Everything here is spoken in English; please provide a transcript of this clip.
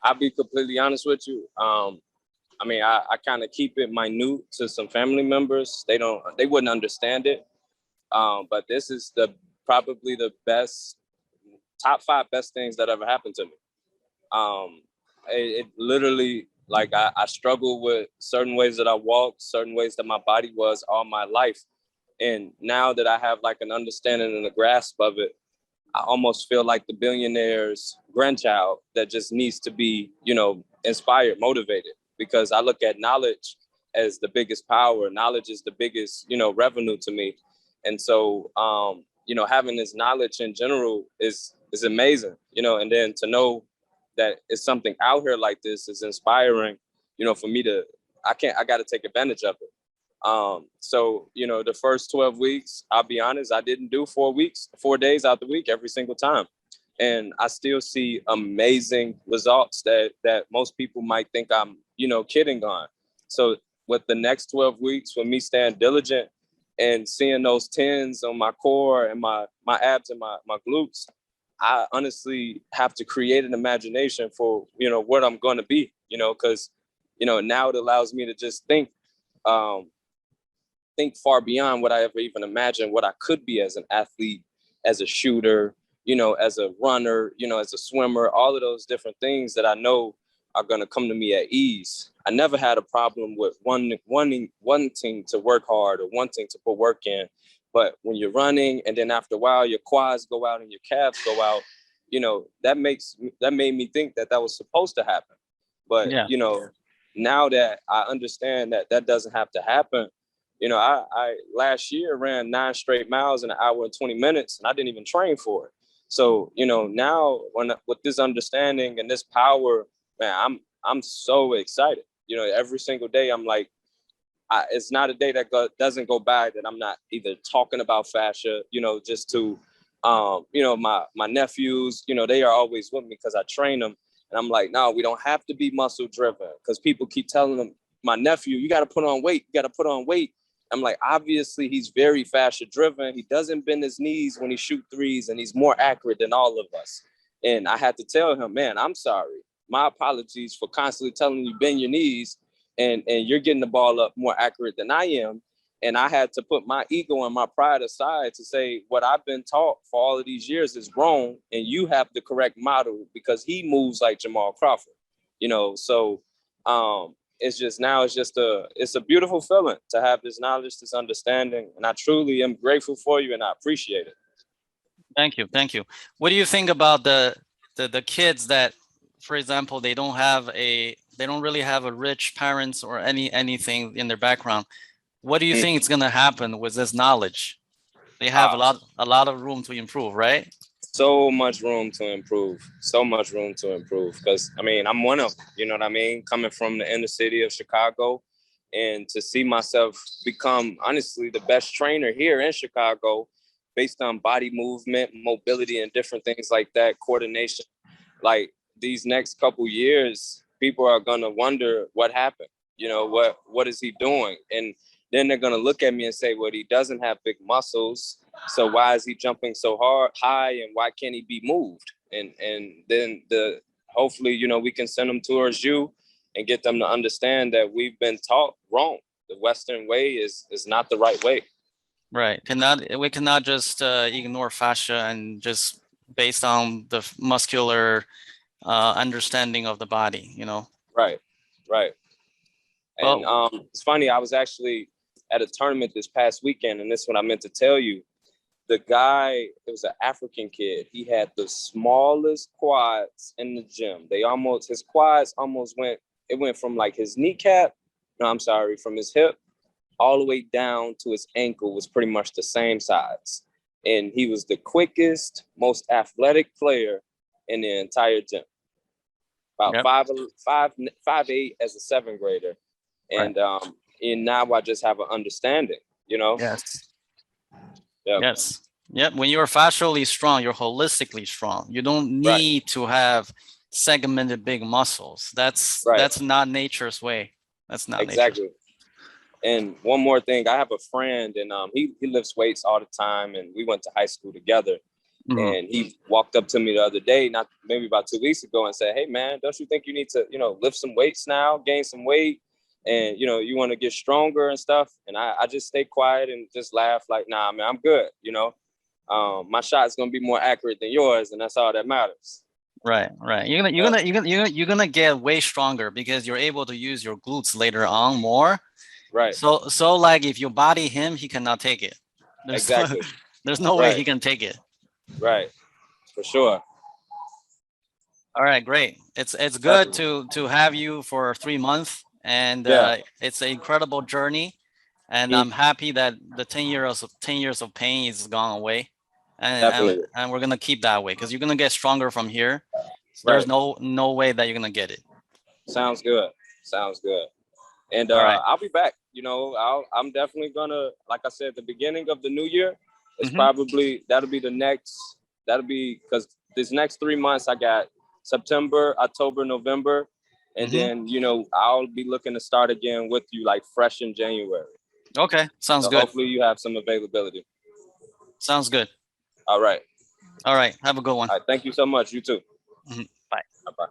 I'll be completely honest with you. I mean, I kind of keep it minute to some family members. They wouldn't understand it. But this is probably the best, top 5 best things that ever happened to me. It literally, like, I struggled with certain ways that I walked, certain ways that my body was all my life. And now that I have like an understanding and a grasp of it, I almost feel like the billionaire's grandchild that just needs to be, inspired, motivated, because I look at knowledge as the biggest power. Knowledge is the biggest, revenue to me. And so, having this knowledge in general is amazing, and then to know that it's something out here like this is inspiring, for me to, I got to take advantage of it. So, the first 12 weeks, I'll be honest, I didn't do 4 days out the week every single time. And I still see amazing results that most people might think I'm, kidding on. So with the next 12 weeks, for me staying diligent and seeing those tens on my core and my abs and my glutes, I honestly have to create an imagination for, what I'm going to be, because, now it allows me to just think far beyond what I ever even imagined what I could be as an athlete, as a shooter, as a runner, as a swimmer, all of those different things that I know are going to come to me at ease. I never had a problem with wanting to work hard or wanting to put work in. But when you're running and then after a while, your quads go out and your calves go out, that made me think that was supposed to happen. But, Yeah. Now that I understand that doesn't have to happen, I last year ran 9 straight miles in an hour and 20 minutes, and I didn't even train for it. So, now with this understanding and this power, man, I'm so excited. Every single day I'm like, it's not a day that doesn't go by that I'm not either talking about fascia, just to, my nephews, they are always with me because I train them. And I'm like, no, we don't have to be muscle driven, because people keep telling them, my nephew, you got to put on weight. You got to put on weight. I'm like, obviously he's very fascia driven. He doesn't bend his knees when he shoot threes, and he's more accurate than all of us. And I had to tell him, man, I'm sorry. My apologies for constantly telling you bend your knees, and you're getting the ball up more accurate than I am. And I had to put my ego and my pride aside to say what I've been taught for all of these years is wrong, and you have the correct model because he moves like Jamal Crawford. So it's a beautiful feeling to have this knowledge, this understanding, and I truly am grateful for you, and I appreciate it. Thank you. Thank you. What do you think about the kids that, for example, they don't really have a rich parents or anything in their background? What do you think is going to happen with this knowledge? They have a lot of room to improve, right? So much room to improve. So much room to improve. Because, I mean, I'm one of them, you know what I mean? Coming from the inner city of Chicago, and to see myself become, honestly, the best trainer here in Chicago based on body movement, mobility, and different things like that, coordination. Like, these next couple years, people are going to wonder what happened. What is he doing? And then they're going to look at me and say, well, he doesn't have big muscles. So why is he jumping so high, and why can't he be moved? And then hopefully, we can send them towards you and get them to understand that we've been taught wrong. The Western way is not the right way. Right. We cannot just ignore fascia and just based on the muscular understanding of the body, Right. And Well, it's funny, I was actually at a tournament this past weekend, and this is what I meant to tell you. The guy, it was an African kid. He had the smallest quads in the gym. His quads almost went from like his kneecap, from his hip all the way down to his ankle was pretty much the same size. And he was the quickest, most athletic player in the entire gym. About yep. 5'8" as a 7th grader. And Right. And now I just have an understanding, Yes. Yep. Yes. Yep. When you're fascially strong, you're holistically strong. You don't Right. need to have segmented big muscles. That's not nature's way. That's not exactly. nature's. And one more thing, I have a friend, and he lifts weights all the time, and we went to high school together. Mhm. And he walked up to me the other day, not maybe about 2 weeks ago, and said, "Hey man, don't you think you need to, lift some weights now, gain some weight, and you want to get stronger and stuff?" And I just stay quiet and just laugh like, "Nah, man, I'm good. My shot's gonna be more accurate than yours, and that's all that matters." Right, right. You're gonna get way stronger because you're able to use your glutes later on more. Right. So like if you body him, he cannot take it. There's no, Exactly. there's no way he Right. can take it. Right. For sure. All right, great. It's good Definitely. to have you for 3 months, and Yeah. it's an incredible journey. And Mm, I'm happy that the 10 years of pain is gone away, and and, definitely. and we're gonna keep that way because you're gonna get stronger from here. There's Right. no way that you're gonna get it. Sounds good. Sounds good. And All right. I'll be back. I'm definitely gonna, like I said, the beginning of the new year is Mm-hmm. probably that'll be the next. That'll be because this next 3 months I got September, October, November, and Mm-hmm. then I'll be looking to start again with you like fresh in January. Okay. Sounds So good. hopefully you have some availability. Sounds good. All right. All right. Have a good one. All right. Thank you so much. You too. Mhm. Bye. Bye.